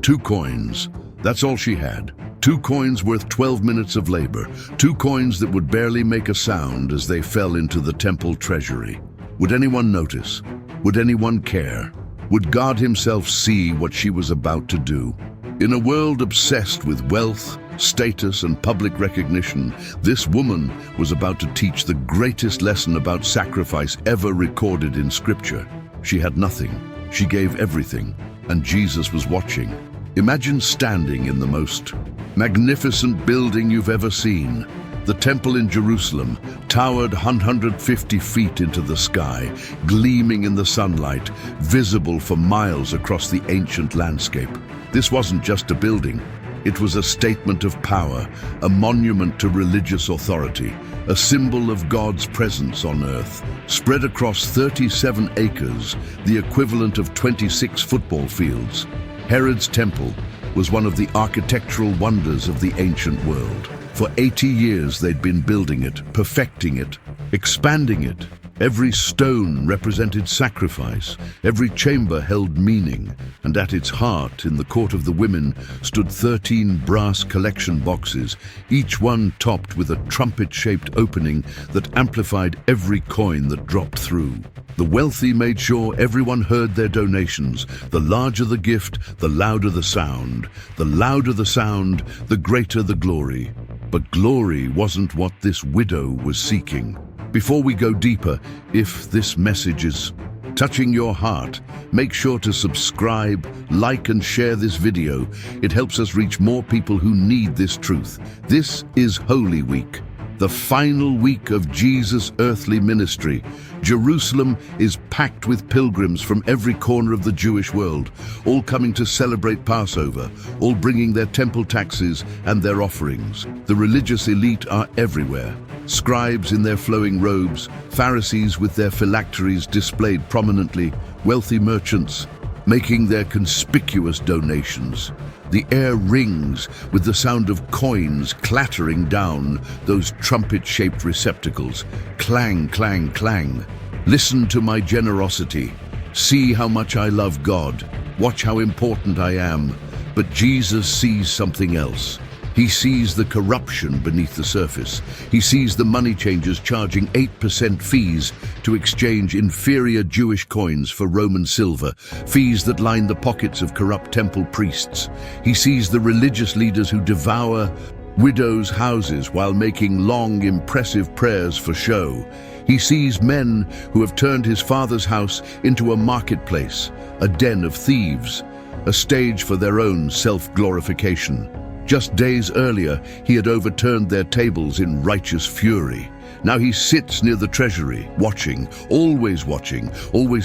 2 coins. That's all she had. 2 coins worth 12 minutes of labor. 2 coins that would barely make a sound as they fell into the temple treasury. Would anyone notice? Would anyone care? Would God himself see what she was about to do? In a world obsessed with wealth, status, and public recognition, this woman was about to teach the greatest lesson about sacrifice ever recorded in Scripture. She had nothing. She gave everything, and Jesus was watching. Imagine standing in the most magnificent building you've ever seen. The temple in Jerusalem towered 150 feet into the sky, gleaming in the sunlight, visible for miles across the ancient landscape. This wasn't just a building. It was a statement of power, a monument to religious authority, a symbol of God's presence on earth. Spread across 37 acres, the equivalent of 26 football fields, Herod's temple was one of the architectural wonders of the ancient world. For 80 years they'd been building it, perfecting it, expanding it. Every stone represented sacrifice, every chamber held meaning, and at its heart, in the court of the women, stood 13 brass collection boxes, each one topped with a trumpet-shaped opening that amplified every coin that dropped through. The wealthy made sure everyone heard their donations. The larger the gift, the louder the sound. The louder the sound, the greater the glory. But glory wasn't what this widow was seeking. Before we go deeper, if this message is touching your heart, make sure to subscribe, like and share this video. It helps us reach more people who need this truth. This is Holy Week, the final week of Jesus' earthly ministry. Jerusalem is packed with pilgrims from every corner of the Jewish world, all coming to celebrate Passover, all bringing their temple taxes and their offerings. The religious elite are everywhere. Scribes in their flowing robes, Pharisees with their phylacteries displayed prominently, wealthy merchants making their conspicuous donations. The air rings with the sound of coins clattering down those trumpet-shaped receptacles. Clang, clang, clang. Listen to my generosity. See how much I love God. Watch how important I am. But Jesus sees something else. He sees the corruption beneath the surface. He sees the money changers charging 8% fees to exchange inferior Jewish coins for Roman silver, fees that line the pockets of corrupt temple priests. He sees the religious leaders who devour widows' houses while making long, impressive prayers for show. He sees men who have turned his father's house into a marketplace, a den of thieves, a stage for their own self-glorification. Just days earlier, he had overturned their tables in righteous fury. Now he sits near the treasury, watching, always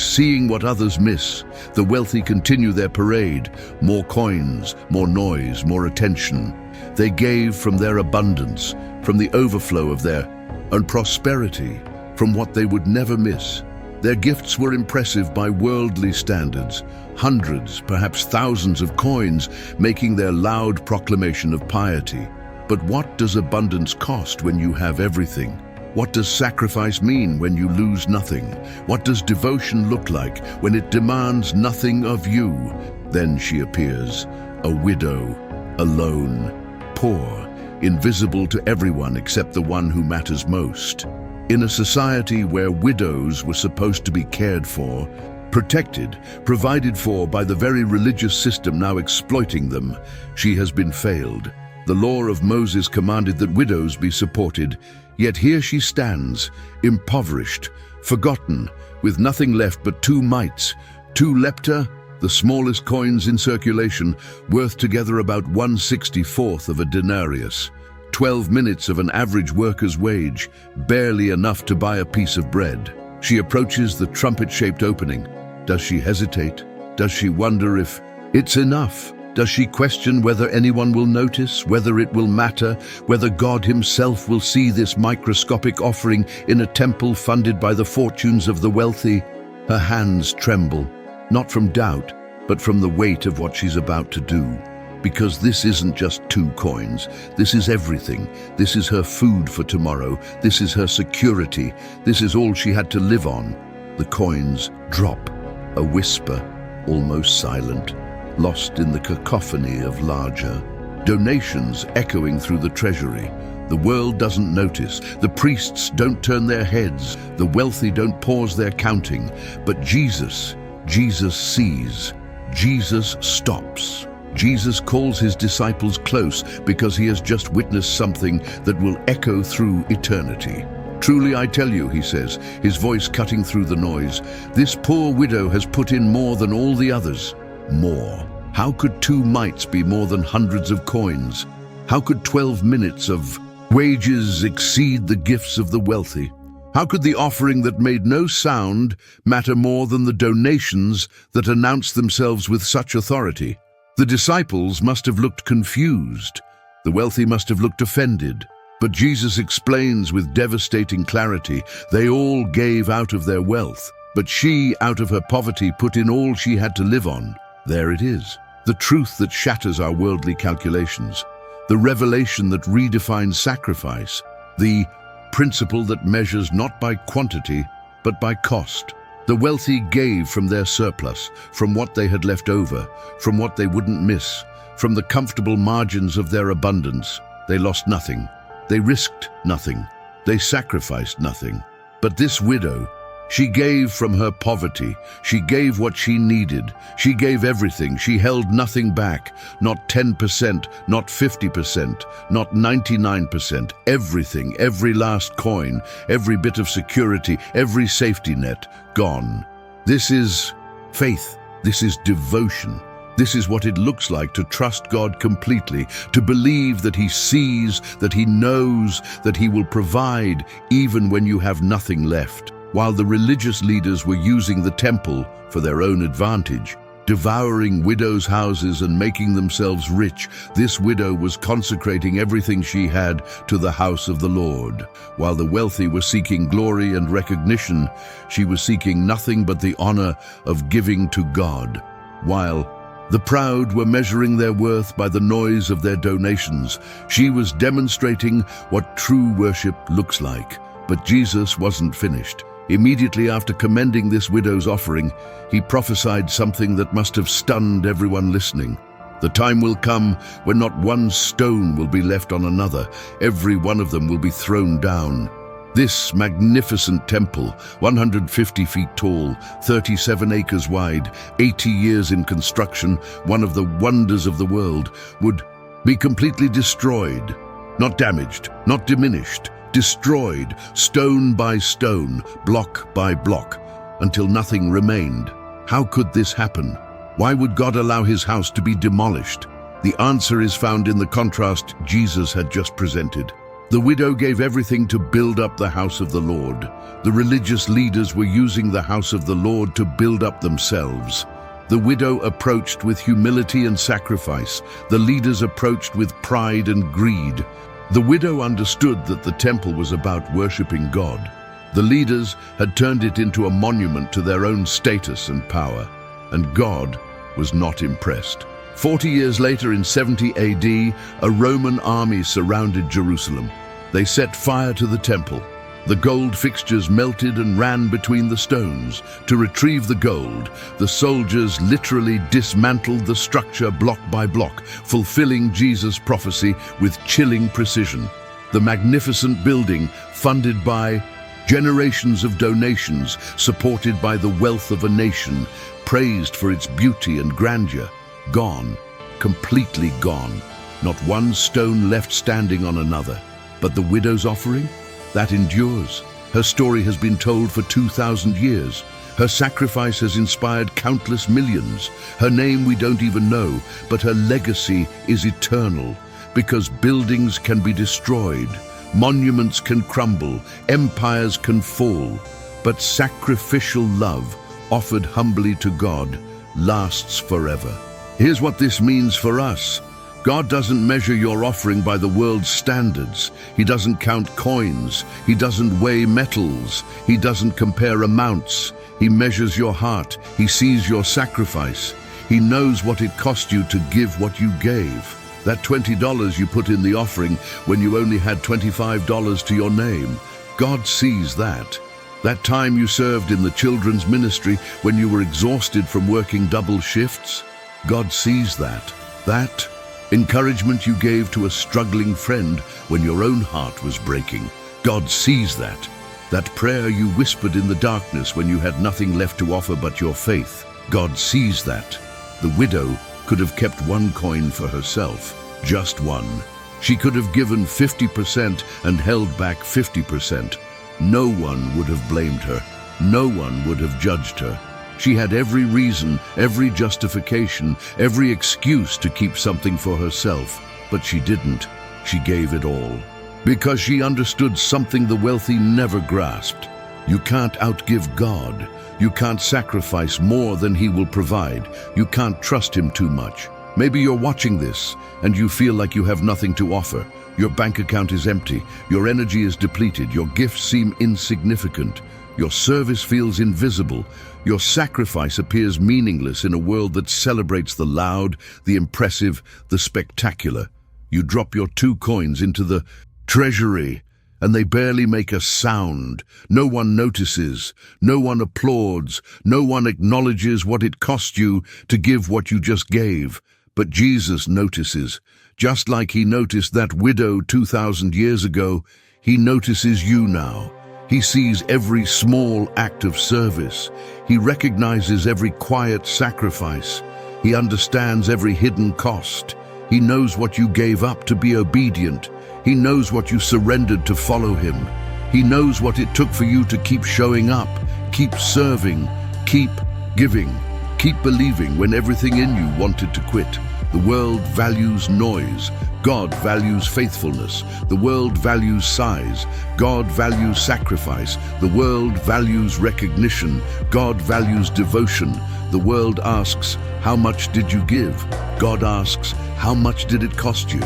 seeing what others miss. The wealthy continue their parade. More coins, more noise, more attention. They gave from their abundance, from the overflow of their own prosperity, from what they would never miss. Their gifts were impressive by worldly standards. Hundreds, perhaps thousands of coins, making their loud proclamation of piety. But what does abundance cost when you have everything? What does sacrifice mean when you lose nothing? What does devotion look like when it demands nothing of you? Then she appears, a widow, alone, poor, invisible to everyone except the one who matters most. In a society where widows were supposed to be cared for, protected, provided for by the very religious system now exploiting them, she has been failed. The law of Moses commanded that widows be supported, yet here she stands, impoverished, forgotten, with nothing left but 2 mites, 2 lepta, the smallest coins in circulation, worth together about 1/64th of a denarius. 12 minutes of an average worker's wage, barely enough to buy a piece of bread. She approaches the trumpet-shaped opening. Does she hesitate? Does she wonder if it's enough? Does she question whether anyone will notice, whether it will matter, whether God himself will see this microscopic offering in a temple funded by the fortunes of the wealthy? Her hands tremble, not from doubt, but from the weight of what she's about to do. Because this isn't just 2 coins. This is everything. This is her food for tomorrow. This is her security. This is all she had to live on. The coins drop, a whisper, almost silent. lost in the cacophony of larger donations echoing through the treasury. The world doesn't notice. The priests don't turn their heads. The wealthy don't pause their counting. But Jesus sees. Jesus stops. Jesus calls his disciples close because he has just witnessed something that will echo through eternity. Truly I tell you, he says, his voice cutting through the noise, this poor widow has put in more than all the others. More. How could 2 mites be more than hundreds of coins? How could 12 minutes of wages exceed the gifts of the wealthy? How could the offering that made no sound matter more than the donations that announced themselves with such authority? The disciples must have looked confused. The wealthy must have looked offended. But Jesus explains with devastating clarity, they all gave out of their wealth, but she, out of her poverty, put in all she had to live on. There it is, the truth that shatters our worldly calculations, the revelation that redefines sacrifice, the principle that measures not by quantity, but by cost. The wealthy gave from their surplus, from what they had left over, from what they wouldn't miss, from the comfortable margins of their abundance. They lost nothing. They risked nothing. They sacrificed nothing. But this widow, she gave from her poverty. She gave what she needed. She gave everything. She held nothing back. Not 10%, not 50%, not 99%. Everything, every last coin, every bit of security, every safety net, gone. This is faith. This is devotion. This is what it looks like to trust God completely, to believe that he sees, that he knows, that he will provide even when you have nothing left. While the religious leaders were using the temple for their own advantage, devouring widows' houses and making themselves rich, this widow was consecrating everything she had to the house of the Lord. While the wealthy were seeking glory and recognition, she was seeking nothing but the honor of giving to God. While the proud were measuring their worth by the noise of their donations, she was demonstrating what true worship looks like. But Jesus wasn't finished. Immediately after commending this widow's offering, he prophesied something that must have stunned everyone listening. The time will come when not one stone will be left on another. Every one of them will be thrown down. This magnificent temple, 150 feet tall, 37 acres wide, 80 years in construction, one of the wonders of the world, would be completely destroyed. Not damaged, not diminished, destroyed, stone by stone, block by block, until nothing remained. How could this happen? Why would God allow his house to be demolished? The answer is found in the contrast Jesus had just presented. The widow gave everything to build up the house of the Lord. The religious leaders were using the house of the Lord to build up themselves. The widow approached with humility and sacrifice. The leaders approached with pride and greed. The widow understood that the temple was about worshiping God. The leaders had turned it into a monument to their own status and power, and God was not impressed. 40 years later, in 70 AD, a Roman army surrounded Jerusalem. They set fire to the temple. The gold fixtures melted and ran between the stones. To retrieve the gold, the soldiers literally dismantled the structure block by block, fulfilling Jesus' prophecy with chilling precision. The magnificent building, funded by generations of donations, supported by the wealth of a nation, praised for its beauty and grandeur, gone, completely gone. Not one stone left standing on another. But the widow's offering? That endures. Her story has been told for 2,000 years. Her sacrifice has inspired countless millions. Her name we don't even know, but her legacy is eternal. Because buildings can be destroyed, monuments can crumble, empires can fall, but sacrificial love, offered humbly to God, lasts forever. Here's what this means for us. God doesn't measure your offering by the world's standards. He doesn't count coins. He doesn't weigh metals. He doesn't compare amounts. He measures your heart. He sees your sacrifice. He knows what it cost you to give what you gave. That $20 you put in the offering when you only had $25 to your name. God sees that. That time you served in the children's ministry when you were exhausted from working double shifts. God sees that. That encouragement you gave to a struggling friend when your own heart was breaking. God sees that. That prayer you whispered in the darkness when you had nothing left to offer but your faith. God sees that. The widow could have kept 1 coin for herself, just one. She could have given 50% and held back 50%. No one would have blamed her. No one would have judged her. She had every reason, every justification, every excuse to keep something for herself, but she didn't. She gave it all. Because she understood something the wealthy never grasped. You can't outgive God. You can't sacrifice more than He will provide. You can't trust Him too much. Maybe you're watching this and you feel like you have nothing to offer. Your bank account is empty. Your energy is depleted. Your gifts seem insignificant. Your service feels invisible. Your sacrifice appears meaningless in a world that celebrates the loud, the impressive, the spectacular. You drop your 2 coins into the treasury, and they barely make a sound. No one notices. No one applauds. No one acknowledges what it cost you to give what you just gave. But Jesus notices. Just like He noticed that widow 2,000 years ago, He notices you now. He sees every small act of service. He recognizes every quiet sacrifice. He understands every hidden cost. He knows what you gave up to be obedient. He knows what you surrendered to follow Him. He knows what it took for you to keep showing up, keep serving, keep giving, keep believing when everything in you wanted to quit. The world values noise. God values faithfulness. The world values size. God values sacrifice. The world values recognition. God values devotion. The world asks, how much did you give? God asks, how much did it cost you?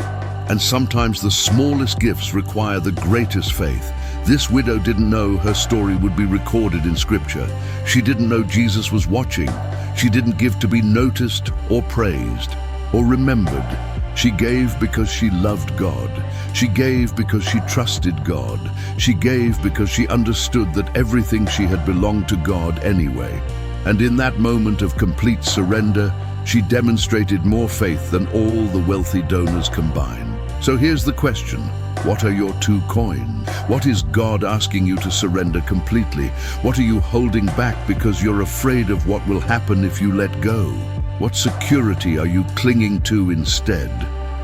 And sometimes the smallest gifts require the greatest faith. This widow didn't know her story would be recorded in Scripture. She didn't know Jesus was watching. She didn't give to be noticed or praised or remembered. She gave because she loved God. She gave because she trusted God. She gave because she understood that everything she had belonged to God anyway. And in that moment of complete surrender, she demonstrated more faith than all the wealthy donors combined. So here's the question. What are your 2 coins? What is God asking you to surrender completely? What are you holding back because you're afraid of what will happen if you let go? What security are you clinging to instead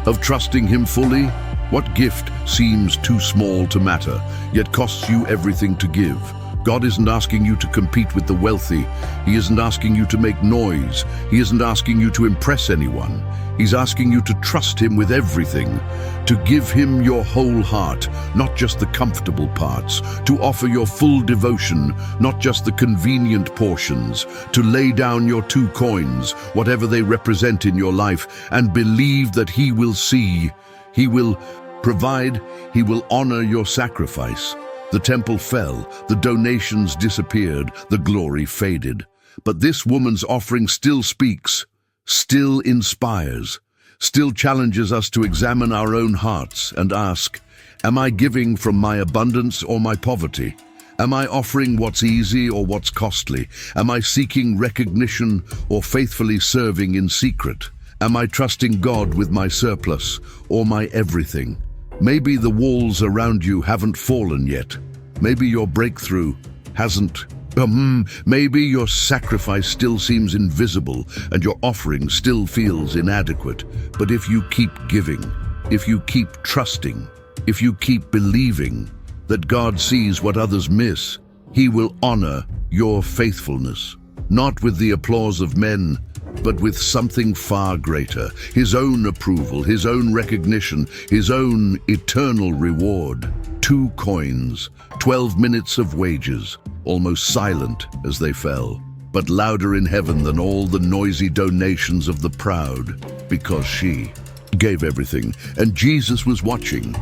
of trusting Him fully? What gift seems too small to matter, yet costs you everything to give? God isn't asking you to compete with the wealthy. He isn't asking you to make noise. He isn't asking you to impress anyone. He's asking you to trust Him with everything, to give Him your whole heart, not just the comfortable parts, to offer your full devotion, not just the convenient portions, to lay down your 2 coins, whatever they represent in your life, and believe that He will see, He will provide, He will honor your sacrifice. The temple fell, the donations disappeared, the glory faded. But this woman's offering still speaks, still inspires, still challenges us to examine our own hearts and ask, am I giving from my abundance or my poverty? Am I offering what's easy or what's costly? Am I seeking recognition or faithfully serving in secret? Am I trusting God with my surplus or my everything? Maybe the walls around you haven't fallen yet. Maybe your breakthrough hasn't. Maybe your sacrifice still seems invisible and your offering still feels inadequate. But if you keep giving, if you keep trusting, if you keep believing that God sees what others miss, He will honor your faithfulness, not with the applause of men, but with something far greater, His own approval, His own recognition, His own eternal reward. 2 coins, 12 minutes of wages, almost silent as they fell, but louder in heaven than all the noisy donations of the proud, because she gave everything, and Jesus was watching.